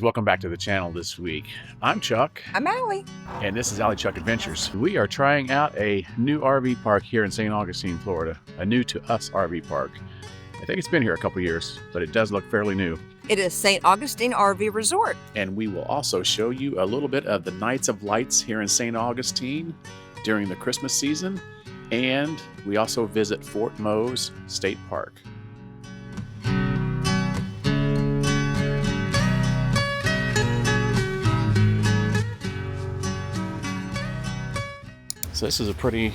Welcome back to the channel this week. I'm Chuck. I'm Allie. And this is AlliChuck Adventures. We are trying out a new RV park here in St. Augustine, Florida. A new to us RV park. I think it's been here a couple years, but it does look fairly new. It is Saint Augustine RV Resort. And we will also show you a little bit of the Nights of Lights here in St. Augustine during the Christmas season. And we also visit MOSE State Park. So this is a pretty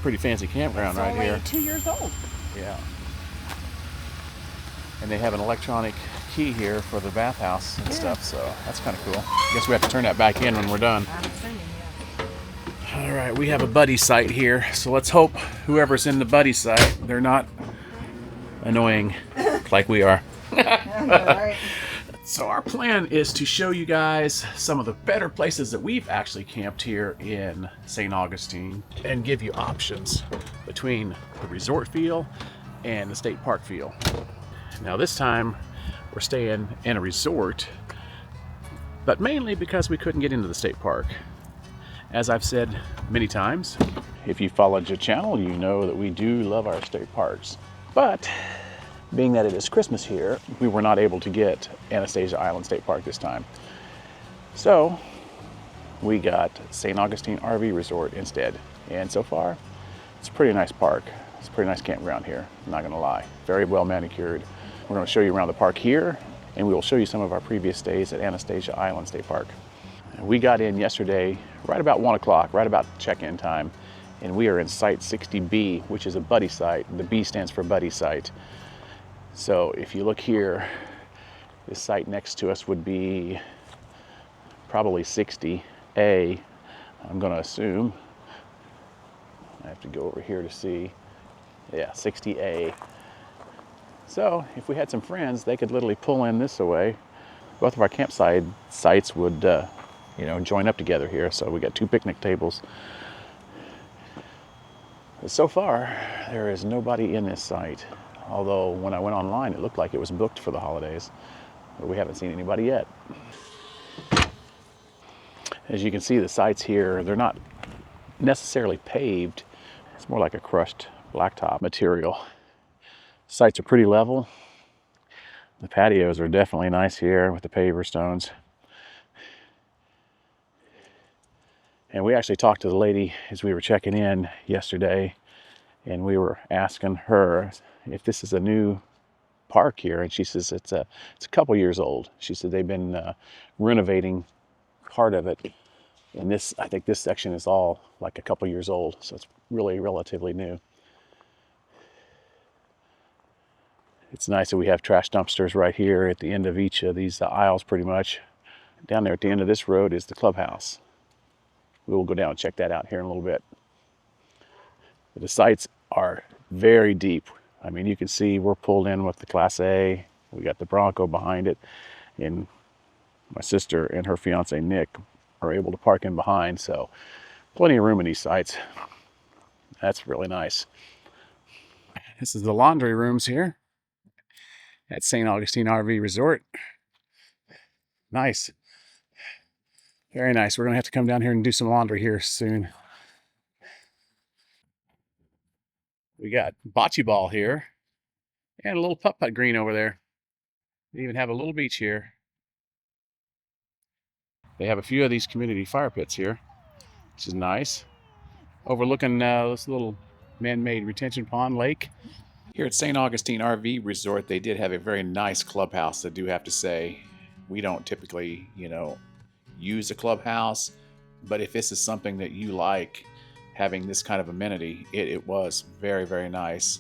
fancy campground right here. It's only 2 years old. Yeah. And they have an electronic key here for the bathhouse and stuff, so that's kind of cool. I guess we have to turn that back in when we're done. I'm assuming, yeah. All right, we have a buddy site here, so let's hope whoever's in the buddy site, they're not annoying like we are. Right. So our plan is to show you guys some of the better places that we've actually camped here in St. Augustine and give you options between the resort feel and the state park feel. Now this time we're staying in a resort, but mainly because we couldn't get into the state park. As I've said many times, if you followed the channel, you know that we do love our state parks. But being that it is Christmas here, we were not able to get Anastasia Island State Park this time. So we got Saint Augustine RV Resort instead. And so far, it's a pretty nice park. It's a pretty nice campground here, I'm not gonna lie. Very well manicured. We're gonna show you around the park here, and we will show you some of our previous stays at Anastasia Island State Park. We got in yesterday right about 1 o'clock, right about check-in time, and we are in site 60B, which is a buddy site. The B stands for buddy site. So if you look here, this site next to us would be probably 60A, I'm gonna assume. I have to go over here to see. Yeah, 60A. So if we had some friends, they could literally pull in this way. Both of our campsite sites would, join up together here. So we got 2 picnic tables. But so far, there is nobody in this site. Although when I went online, it looked like it was booked for the holidays, but we haven't seen anybody yet. As you can see, the sites here, they're not necessarily paved. It's more like a crushed blacktop material. Sites are pretty level. The patios are definitely nice here with the paver stones. And we actually talked to the lady as we were checking in yesterday, and we were asking her if this is a new park here, and she says it's a couple years old. She said they've been renovating part of it, and I think this section is all like a couple years old, so it's really relatively new. It's nice that we have trash dumpsters right here at the end of each of these aisles pretty much. Down there at the end of this road is the clubhouse. We will go down and check that out here in a little bit. The sites are very deep. I mean, you can see we're pulled in with the Class A. We got the Bronco behind it, and my sister and her fiance Nick are able to park in behind, so plenty of room in these sites. That's really nice. This is the laundry rooms here at St. Augustine RV Resort. Nice. Very nice. We're gonna have to come down here and do some laundry here soon. We got bocce ball here and a little putt-putt green over there. They even have a little beach here. They have a few of these community fire pits here, which is nice. Overlooking this little man-made retention pond lake. Here at St. Augustine RV Resort, they did have a very nice clubhouse, I do have to say. We don't typically, use a clubhouse, but if this is something that you like, having this kind of amenity, it was very, very nice.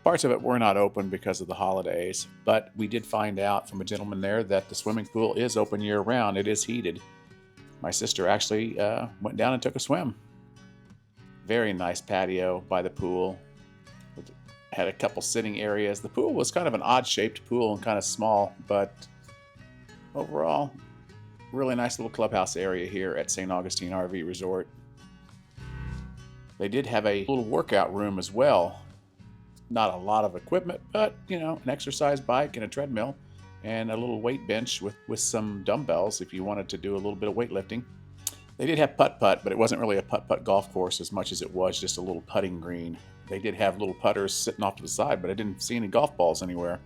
Parts of it were not open because of the holidays, but we did find out from a gentleman there that the swimming pool is open year-round. It is heated. My sister actually went down and took a swim. Very nice patio by the pool. It had a couple sitting areas. The pool was kind of an odd-shaped pool and kind of small, but overall, really nice little clubhouse area here at St. Augustine RV Resort. They did have a little workout room as well. Not a lot of equipment, but an exercise bike and a treadmill. and a little weight bench with some dumbbells if you wanted to do a little bit of weightlifting. They did have putt-putt, but it wasn't really a putt-putt golf course as much as it was just a little putting green. They did have little putters sitting off to the side, but I didn't see any golf balls anywhere.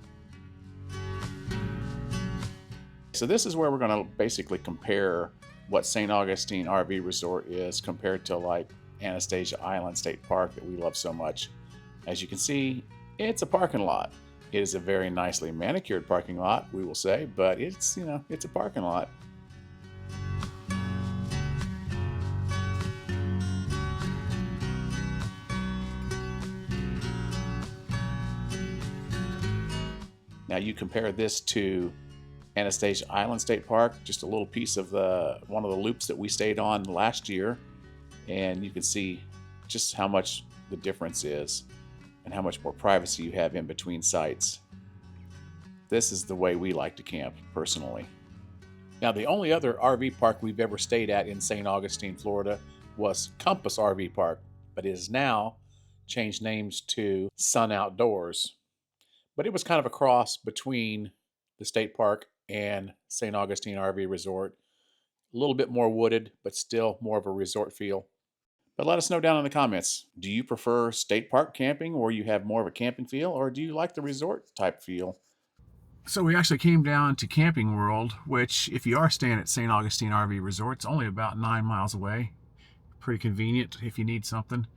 So this is where we're going to basically compare what Saint Augustine RV Resort is compared to like Anastasia State Park that we love so much. As you can see, it's a parking lot. It is a very nicely manicured parking lot, we will say, but it's, you know, it's a parking lot. Now you compare this to Anastasia State Park, just a little piece of one of the loops that we stayed on last year, and you can see just how much the difference is and how much more privacy you have in between sites. This is the way we like to camp, personally. Now, the only other RV park we've ever stayed at in St. Augustine, Florida was Compass RV Park, but it has now changed names to Sun Outdoors. But it was kind of a cross between the state park and St. Augustine RV Resort. A little bit more wooded, but still more of a resort feel. But let us know down in the comments. Do you prefer state park camping where you have more of a camping feel, or do you like the resort type feel? So we actually came down to Camping World, which if you are staying at St. Augustine RV Resort, it's only about 9 miles away. Pretty convenient if you need something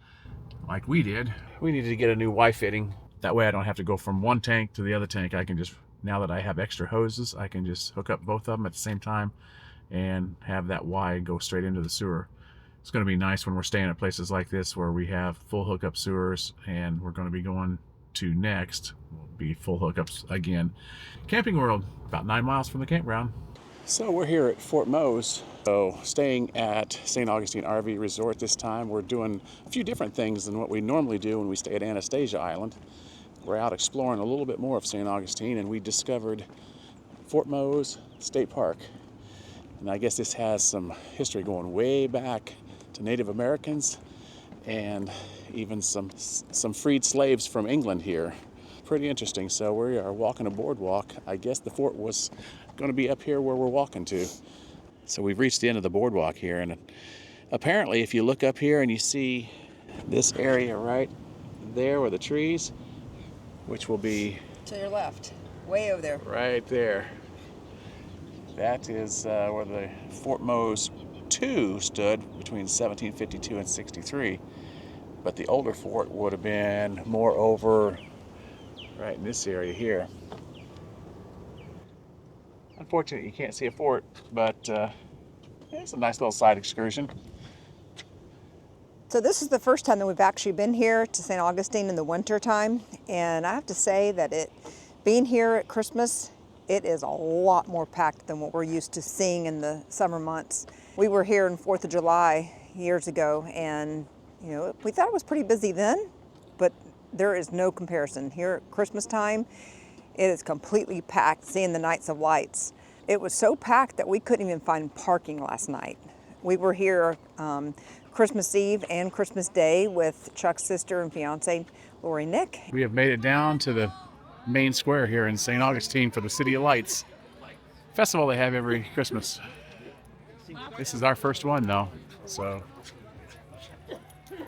like we did. We needed to get a new Y fitting. That way I don't have to go from one tank to the other tank. I can just, now that I have extra hoses, I can just hook up both of them at the same time and have that Y go straight into the sewer. It's going to be nice when we're staying at places like this where we have full hookup sewers, and we're going to be going to next will be full hookups again. Camping World, about 9 miles from the campground. So we're here at Fort MOSE. So staying at St. Augustine RV Resort this time, we're doing a few different things than what we normally do when we stay at Anastasia Island. We're out exploring a little bit more of St. Augustine, and we discovered Fort MOSE State Park. And I guess this has some history going way back to Native Americans and even some freed slaves from England here. Pretty interesting. So we are walking a boardwalk. I guess the fort was going to be up here where we're walking to. So we've reached the end of the boardwalk here, and apparently if you look up here and you see this area right there where the trees, which will be To your left, way over there. right there. That is where the Fort MOSE II stood between 1752 and 63. But the older fort would have been more over right in this area here. Unfortunately, you can't see a fort, but it's a nice little side excursion. So this is the first time that we've actually been here to St. Augustine in the winter time, and I have to say that being here at Christmas, it is a lot more packed than what we're used to seeing in the summer months. We were here on 4th of July years ago, and you know, we thought it was pretty busy then, but there is no comparison. Here at Christmas time, it is completely packed, seeing the Nights of Lights. It was so packed that we couldn't even find parking last night. We were here Christmas Eve and Christmas Day with Chuck's sister and fiance, Lori Nick. We have made it down to the main square here in St. Augustine for the City of Lights festival they have every Christmas. This is our first one though, so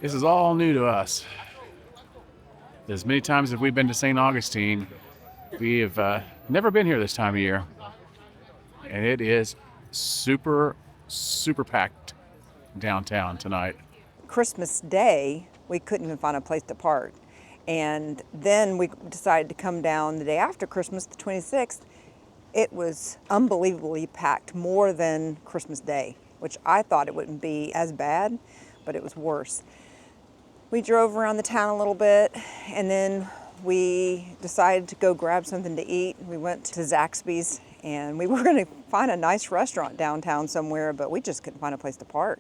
this is all new to us. As many times as we've been to St. Augustine, we have never been here this time of year, and it is super packed downtown tonight. Christmas Day, we couldn't even find a place to park. And then we decided to come down the day after Christmas, the 26th. It was unbelievably packed, more than Christmas Day, which I thought it wouldn't be as bad, but it was worse. We drove around the town a little bit, and then we decided to go grab something to eat. We went to Zaxby's, and we were going to find a nice restaurant downtown somewhere, but we just couldn't find a place to park.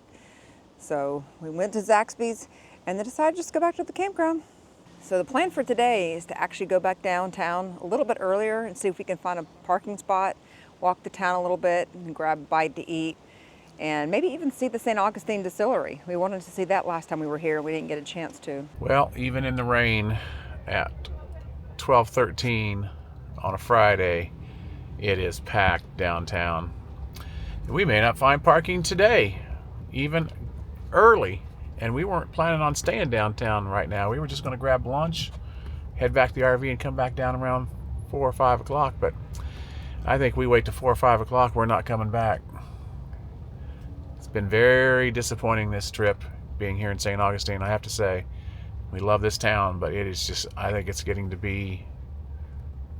So we went to Zaxby's, and then decided to just go back to the campground. So the plan for today is to actually go back downtown a little bit earlier and see if we can find a parking spot, walk the town a little bit, and grab a bite to eat, and maybe even see the Saint Augustine DISTILERY. We wanted to see that last time we were here. We didn't get a chance to. Well, even in the rain at 12:13 on a Friday, It is packed downtown. We may not find parking today, even early. And we weren't planning on staying downtown right now. We were just going to grab lunch, head back to the RV, and come back down around 4 or 5 o'clock. But I think we wait till 4 or 5 o'clock, we're not coming back. It's been very disappointing, this trip, being here in St. Augustine. I have to say, we love this town, but it is just, I think it's getting to be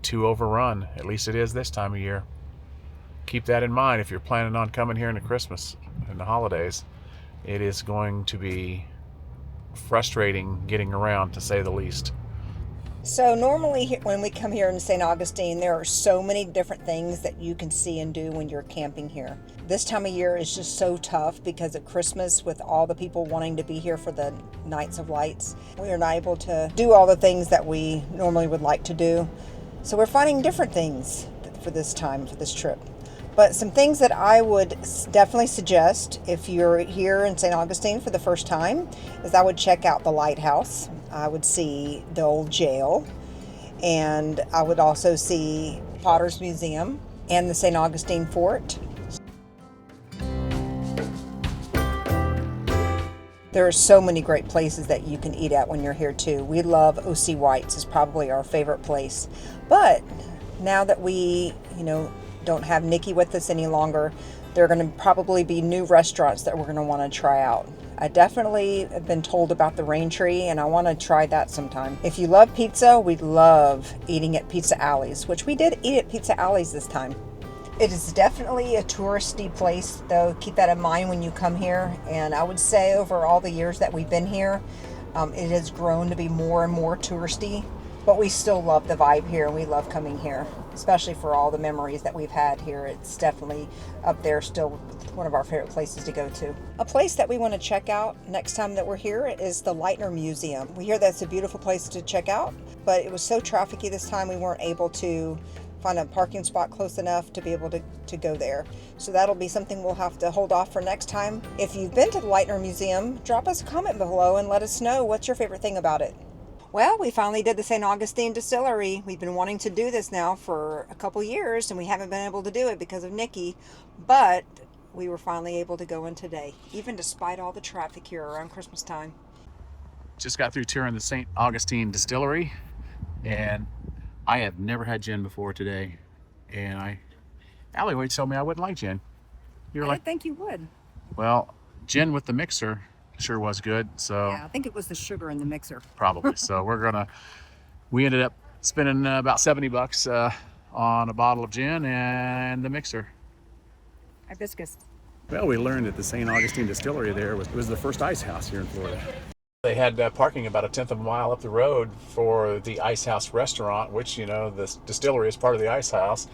too overrun. At least it is this time of year. Keep that in mind if you're planning on coming here into Christmas and the holidays. It is going to be frustrating getting around, to say the least. So normally when we come here in St. Augustine, there are so many different things that you can see and do when you're camping here. This time of year is just so tough because of Christmas, with all the people wanting to be here for the Nights of Lights. We are not able to do all the things that we normally would like to do. So we're finding different things for this time, for this trip. But some things that I would definitely suggest if you're here in St. Augustine for the first time is I would check out the lighthouse. I would see the old jail, and I would also see Potter's Museum and the St. Augustine Fort. There are so many great places that you can eat at when you're here too. We love O.C. White's, is probably our favorite place. But now that we, don't have Nikki with us any longer, there are going to probably be new restaurants that we're going to want to try out. I definitely have been told about the Rain Tree, and I want to try that sometime. If you love pizza, we love eating at Pizza Alley's, which we did eat at Pizza Alley's this time. It is definitely a touristy place, though. Keep that in mind when you come here. And I would say over all the years that we've been here, it has grown to be more and more touristy. But we still love the vibe here, and we love coming here, especially for all the memories that we've had here. It's definitely up there, still one of our favorite places to go to. A place that we want to check out next time that we're here is the Lightner Museum. We hear that's a beautiful place to check out, but it was so trafficy this time we weren't able to find a parking spot close enough to be able to go there. So that'll be something we'll have to hold off for next time. If you've been to the Lightner Museum, drop us a comment below and let us know what's your favorite thing about it. Well, we finally did the Saint Augustine Distillery. We've been wanting to do this now for a couple years, and we haven't been able to do it because of Nikki, but we were finally able to go in today, even despite all the traffic here around Christmas time. Just got through touring the Saint Augustine Distillery, and I have never had gin before today. And Allie always told me I wouldn't like gin. I didn't think you would. Well, gin with the mixer sure was good. So yeah, I think it was the sugar in the mixer. Probably. So we ended up spending about $70 on a bottle of gin and the mixer. Hibiscus. Well, we learned that the St. Augustine Distillery there was the first ice house here in Florida. They had parking about 1/10 of a mile up the road for the Ice House restaurant, which, the distillery is part of the Ice House.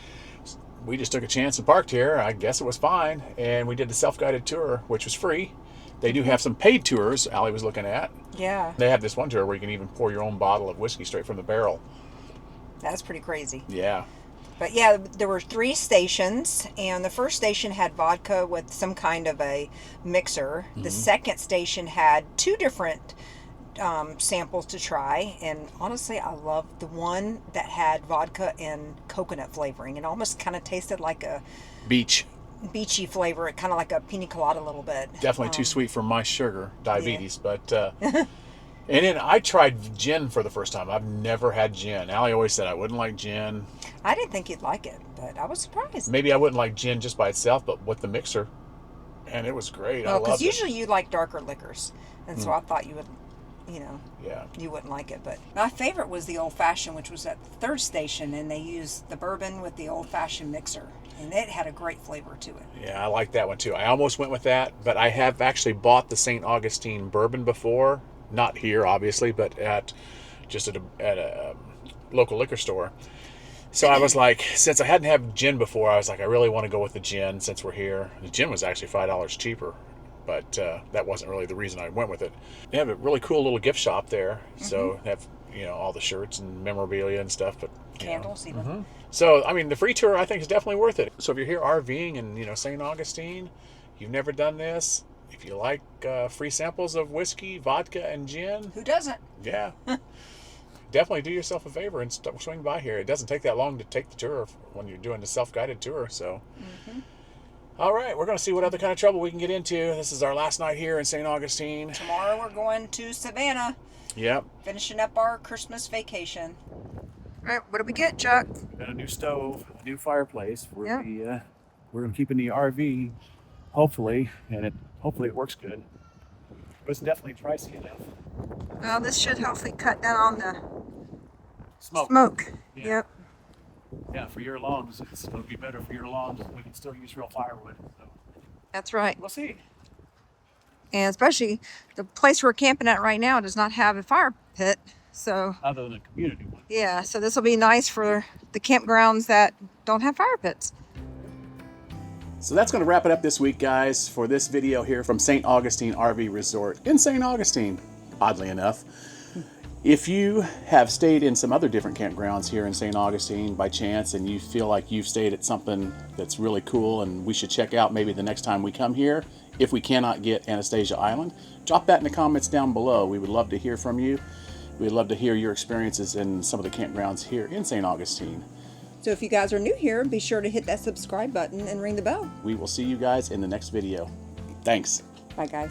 We just took a chance and parked here. I guess it was fine. And we did the self-guided tour, which was free. They do have some paid tours Allie was looking at. Yeah. They have this one tour where you can even pour your own bottle of whiskey straight from the barrel. That's pretty crazy. Yeah. But yeah, there were 3 stations, and the first station had vodka with some kind of a mixer. Mm-hmm. The second station had 2 different samples to try, and honestly, I loved the one that had vodka and coconut flavoring. It almost kind of tasted like a beachy flavor, kind of like a pina colada a little bit. Definitely too sweet for my sugar, diabetes, yeah. But and then I tried gin for the first time. I've never had gin. Allie always said I wouldn't like gin. I didn't think you'd like it, but I was surprised. Maybe I wouldn't like gin just by itself, but with the mixer, and it was great. Well, because usually you like darker liquors, and so I thought you would, yeah, you wouldn't like it. But my favorite was the old fashioned, which was at the 3rd station, and they used the bourbon with the old fashioned mixer, and it had a great flavor to it. Yeah, I like that one too. I almost went with that, but I have actually bought the St. Augustine bourbon before. Not here, obviously, but at a local liquor store. So I was like, since I hadn't had gin before, I was like, I really want to go with the gin since we're here. The gin was actually $5 cheaper, but that wasn't really the reason I went with it. They have a really cool little gift shop there, so they have all the shirts and memorabilia and stuff, but candles even. Mm-hmm. So I mean, the free tour I think is definitely worth it. So if you're here RVing in St. Augustine, you've never done this. If you like free samples of whiskey, vodka, and gin. Who doesn't? Yeah. definitely do yourself a favor and swing by here. It doesn't take that long to take the tour when you're doing the self-guided tour. So, all right, we're going to see what other kind of trouble we can get into. This is our last night here in St. Augustine. Tomorrow we're going to Savannah. Yep. Finishing up our Christmas vacation. All right, what do we get, Chuck? We got a new stove, a new fireplace. We're Yep. we're going to keep in the RV, hopefully, and hopefully it works good. But it's definitely pricey enough. Well, this should hopefully cut down on the Smoke. Yeah. Yep. Yeah, for your lawns, it's going to be better for your lawns. We can still use real firewood. So That's right. we'll see. And especially the place we're camping at right now does not have a fire pit. So, Other than a community one. yeah, so this will be nice for the campgrounds that don't have fire pits. So that's going to wrap it up this week, guys, for this video here from Saint Augustine RV Resort in St. Augustine, oddly enough. If you have stayed in some other different campgrounds here in St. Augustine by chance and you feel like you've stayed at something that's really cool and we should check out maybe the next time we come here, if we cannot get Anastasia Island, drop that in the comments down below. We would love to hear from you. We'd love to hear your experiences in some of the campgrounds here in St. Augustine. So if you guys are new here, be sure to hit that subscribe button and ring the bell. We will see you guys in the next video. Thanks. Bye, guys.